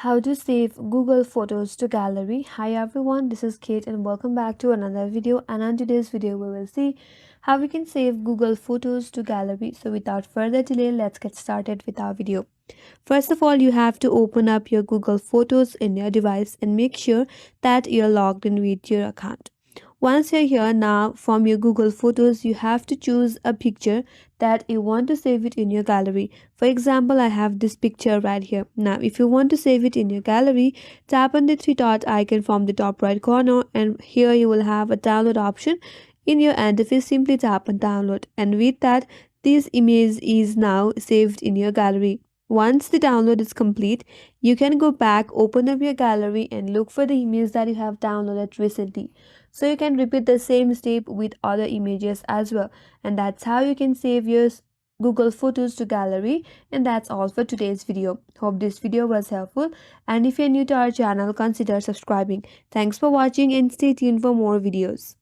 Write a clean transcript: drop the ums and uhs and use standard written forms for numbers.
How to save Google Photos to gallery. Hi everyone, this is Kate and welcome back to another video, and on today's video we will see how we can save Google Photos to gallery. So without further delay, let's get started with our video. First of all, you have to open up your Google Photos in your device and make sure that you're logged in with your account. Once you're here, now from your Google Photos, you have to choose a picture that you want to save it in your gallery. For example, I have this picture right here. Now, if you want to save it in your gallery, tap on the three dot icon from the top right corner, and here you will have a download option. In your interface, simply tap on download, and with that, this image is now saved in your gallery. Once the download is complete, you can go back, open up your gallery and look for the image that you have downloaded recently. So you can repeat the same step with other images as well. And that's how you can save your Google Photos to gallery. And that's all for today's video. Hope this video was helpful. And if you're new to our channel, consider subscribing. Thanks for watching and stay tuned for more videos.